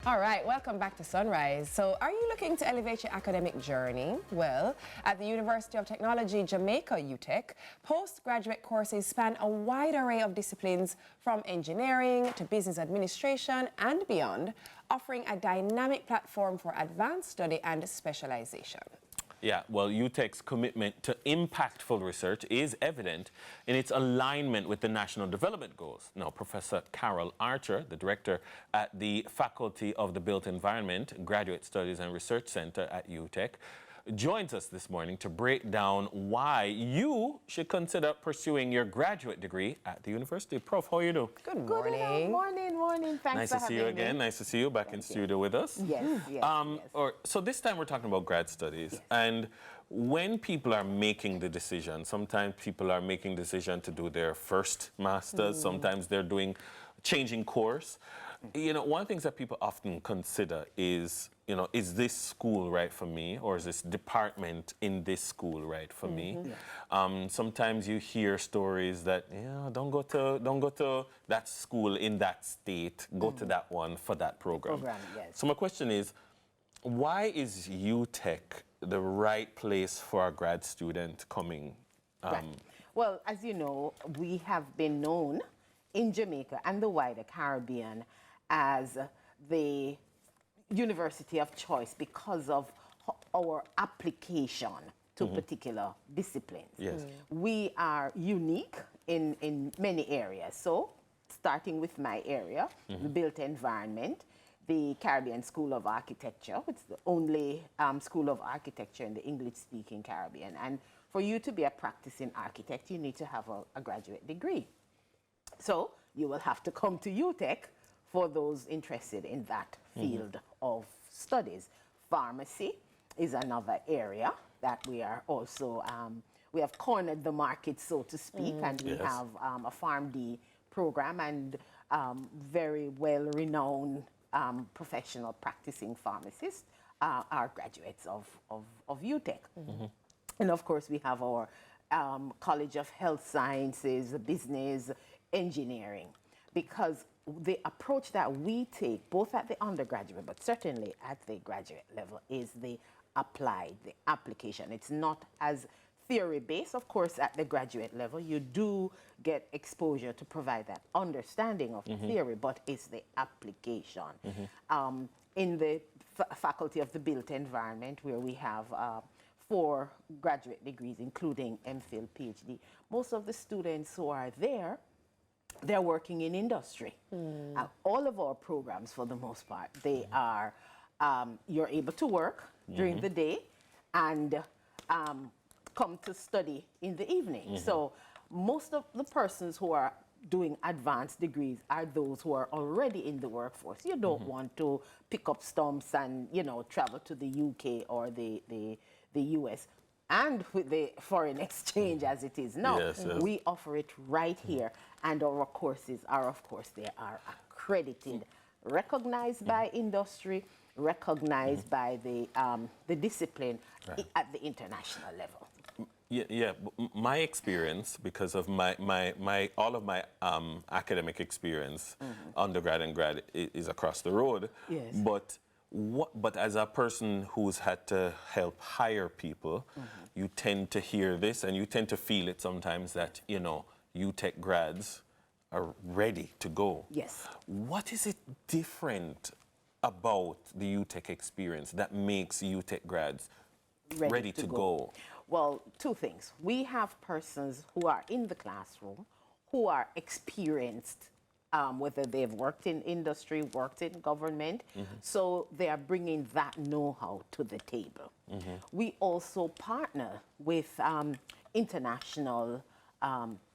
All right, welcome back to Sunrise. So are you looking to elevate your academic journey? Well, at the University of Technology Jamaica, UTech, postgraduate courses span a wide array of disciplines from engineering to business administration and beyond, offering a dynamic platform for advanced study and specialization. Yeah, well, UTech's commitment to impactful research is evident in its alignment with the National Development Goals. Now, Professor Carol Archer, the director at the Faculty of the Built Environment, Graduate Studies and Research Center at UTech, joins us this morning to break down why you should consider pursuing your graduate degree at the university. Prof, how are you doing? Good morning. Morning. Thanks nice for to see having you me. again. Nice to see you back in studio with us. Yes. So this time we're talking about grad studies. Yes. And when people are making the decision, sometimes people are making the decision to do their first master's, sometimes they're changing course. You know, one of the things that people often consider is, you know, is this school right for me, or is this department in this school right for me? Yes. Sometimes you hear stories that, don't go to that school in that state, go to that one for that program. Yes. So my question is, why is UTech the right place for a grad student coming? Right. Well, as you know, we have been known in Jamaica and the wider Caribbean as the university of choice because of our application to particular disciplines. Yes. We are unique in many areas. So, starting with my area, the built environment, the Caribbean School of Architecture. It's the only school of architecture in the English-speaking Caribbean. And for you to be a practicing architect, you need to have a graduate degree. So you will have to come to UTech for those interested in that field of studies. Pharmacy is another area that we are also, we have cornered the market, so to speak, and we have a PharmD program and very well-renowned professional practicing pharmacists are graduates of UTech. And of course, we have our College of Health Sciences, Business, Engineering, because the approach that we take, both at the undergraduate, but certainly at the graduate level, is the applied, the application. It's not as theory-based. Of course, at the graduate level, you do get exposure to provide that understanding of the theory, but it's the application. In the Faculty of the Built Environment, where we have 4 graduate degrees, including MPhil, PhD, most of the students who are there, they're working in industry. All of our programs, for the most part, they are, you're able to work during the day and come to study in the evening. So most of the persons who are doing advanced degrees are those who are already in the workforce. You don't want to pick up stumps and, you know, travel to the UK or the US. And with the foreign exchange as it is now, we offer it right here. And our courses are, of course, they are accredited, recognized by industry, recognized by the discipline at the international level. Yeah. My experience, because of all of my academic experience, undergrad and grad, is across the road. Yes. But as a person who's had to help hire people, you tend to hear this and you tend to feel it sometimes that, you know, UTech grads are ready to go. Yes. What is it different about the UTech experience that makes UTech grads ready to go? Well, 2 things. We have persons who are in the classroom who are experienced, whether they've worked in industry, worked in government, so they are bringing that know-how to the table. We also partner with international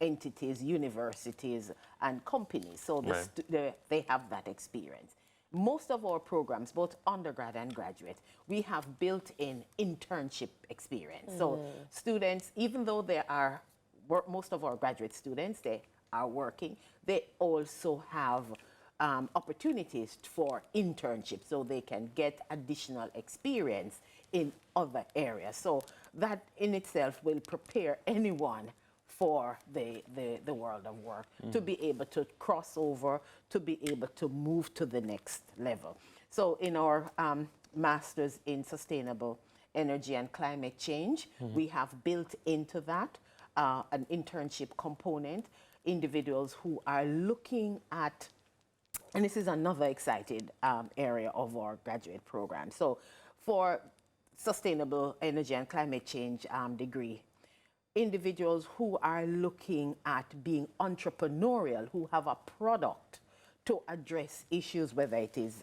entities, universities, and companies, so they have that experience. Most of our programs, both undergrad and graduate, we have built-in internship experience. So students, even though they are, most of our graduate students, they are working, they also have opportunities for internships, so they can get additional experience in other areas. So that in itself will prepare anyone for the world of work, to be able to cross over, to be able to move to the next level. So in our Masters in Sustainable Energy and Climate Change, we have built into that an internship component, individuals who are looking at, and this is another excited area of our graduate program. So for Sustainable Energy and Climate Change degree, individuals who are looking at being entrepreneurial, who have a product to address issues, whether it is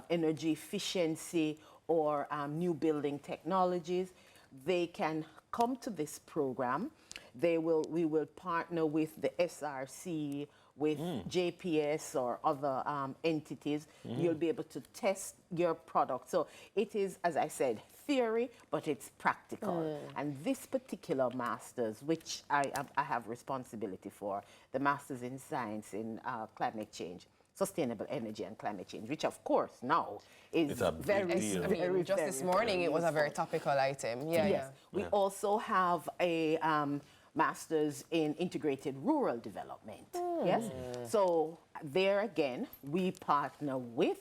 energy efficiency or new building technologies, they can come to this program. We will partner with the SRC, with JPS or other entities. You'll be able to test your product. So it is, as I said, theory, but it's practical. And this particular master's, which I have responsibility for, the Masters in Science in Climate Change, Sustainable Energy and Climate Change, which of course now is very, very, just this morning it was a very topical item. Yeah. Yes. We also have a Masters in Integrated Rural Development. Yes. So there again, we partner with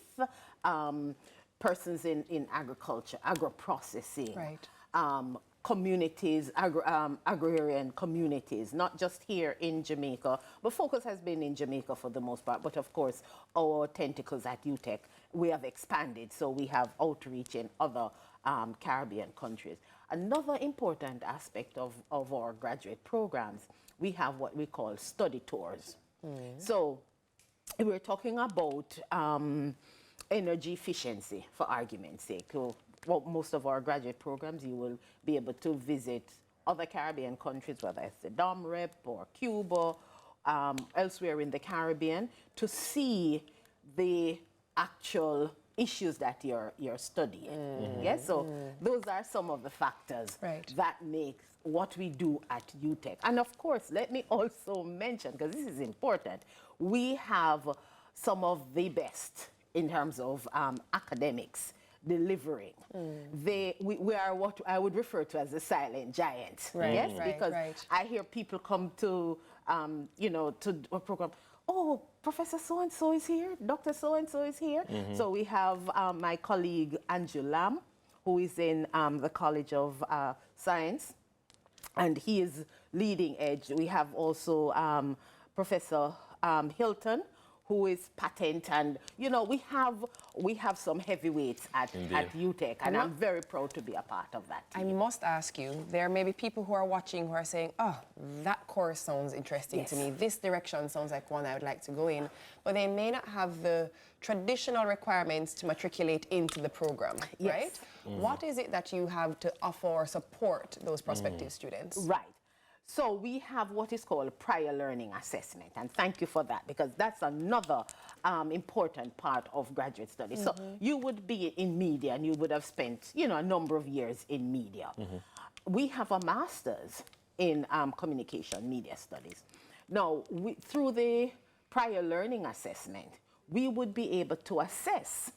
persons in agriculture, agro-processing, communities, agrarian communities, not just here in Jamaica, but focus has been in Jamaica for the most part, but of course our tentacles at UTech, we have expanded, so we have outreach in other Caribbean countries. Another important aspect of our graduate programs, we have what we call study tours. So we're talking about energy efficiency, for argument's sake. So, well, most of our graduate programs, you will be able to visit other Caribbean countries, whether it's the Dom Rep or Cuba, elsewhere in the Caribbean, to see the actual issues that you're studying. Yes, so those are some of the factors that make what we do at UTech. And of course, let me also mention, because this is important, we have some of the best in terms of academics delivering. We are what I would refer to as the silent giants. Yes, because I hear people come to to a program. Oh, Professor so-and-so is here, Dr. so-and-so is here. So we have my colleague Andrew Lam, who is in the College of Science, and he is leading edge. We have also Professor Hilton, who is patent, and we have some heavyweights at UTech, and I'm very proud to be a part of that team. I must ask you, there may be people who are watching who are saying, oh, that course sounds interesting to me, this direction sounds like one I would like to go in, but they may not have the traditional requirements to matriculate into the program, right? What is it that you have to offer or support those prospective students? Right. So we have what is called prior learning assessment, and thank you for that, because that's another important part of graduate studies. So you would be in media, and you would have spent, a number of years in media. We have a master's in communication media studies. Now, through the prior learning assessment, we would be able to assess,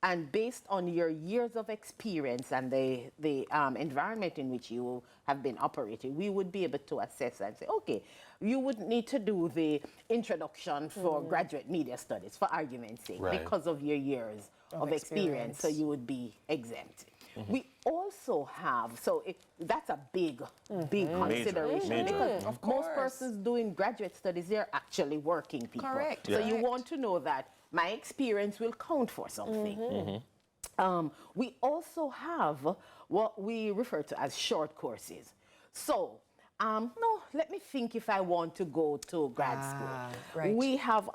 and based on your years of experience and the environment in which you have been operating, we would be able to assess and say, okay, you would need to do the introduction for graduate media studies, for argument's sake, because of your years of experience, so you would be exempt. We also have, that's a big consideration, because most persons doing graduate studies, they're actually working people. Correct. So you want to know that my experience will count for something. We also have what we refer to as short courses. So, let me think if I want to go to grad school. We have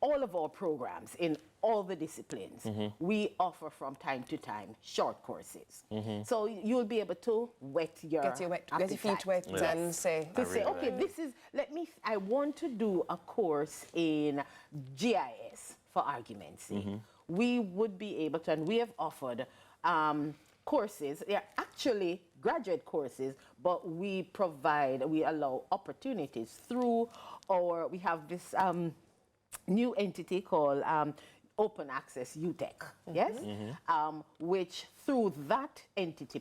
all of our programs in all the disciplines. We offer from time to time short courses. So you'll be able to get your feet wet and say, okay, I want to do a course in GIS, for argument's sake. We would be able to, and we have offered courses. They're actually graduate courses, but we allow opportunities through we have this new entity called Open Access UTech, yes? Which through that entity,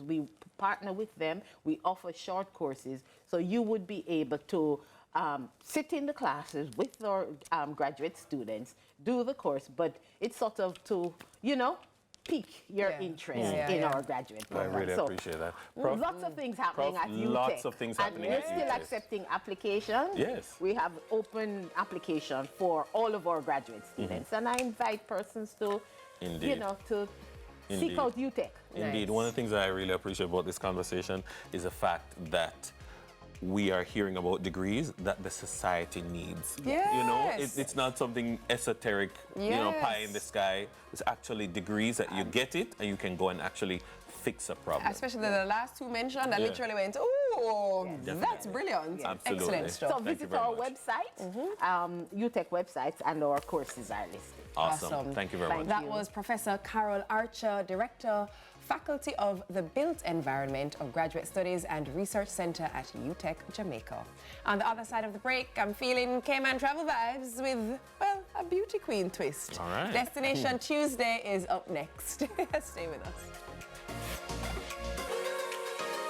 we partner with them, we offer short courses, so you would be able to sit in the classes with our graduate students, do the course, but it's sort of to, you know, pique your interest in our graduate I program. really appreciate that. Prof, Lots of things happening Prof, at UTech. lots of things happening and at we're still UTech. accepting applications. Yes. We have open application for all of our graduate students. And I invite persons to, you Indeed. know, to seek Indeed. out UTech. Indeed. Nice. One of the things that I really appreciate about this conversation is the fact that we are hearing about degrees that the society needs. You know, Yes. it's not something esoteric, you know, pie in the sky. It's actually degrees that you get it and you can go and actually fix a problem. Especially the last two mentioned, I Yeah. literally went, ooh, that's brilliant. Absolutely. Excellent stuff. So Thank you visit very our much. website, UTech websites, and our courses are listed. Awesome. Thank you very much. That was Professor Carol Archer, Director, Faculty of the Built Environment of Graduate Studies and Research Center at UTech Jamaica. On the other side of the break, I'm feeling Cayman travel vibes with, well, a beauty queen twist. All right. Destination Tuesday is up next. Stay with us.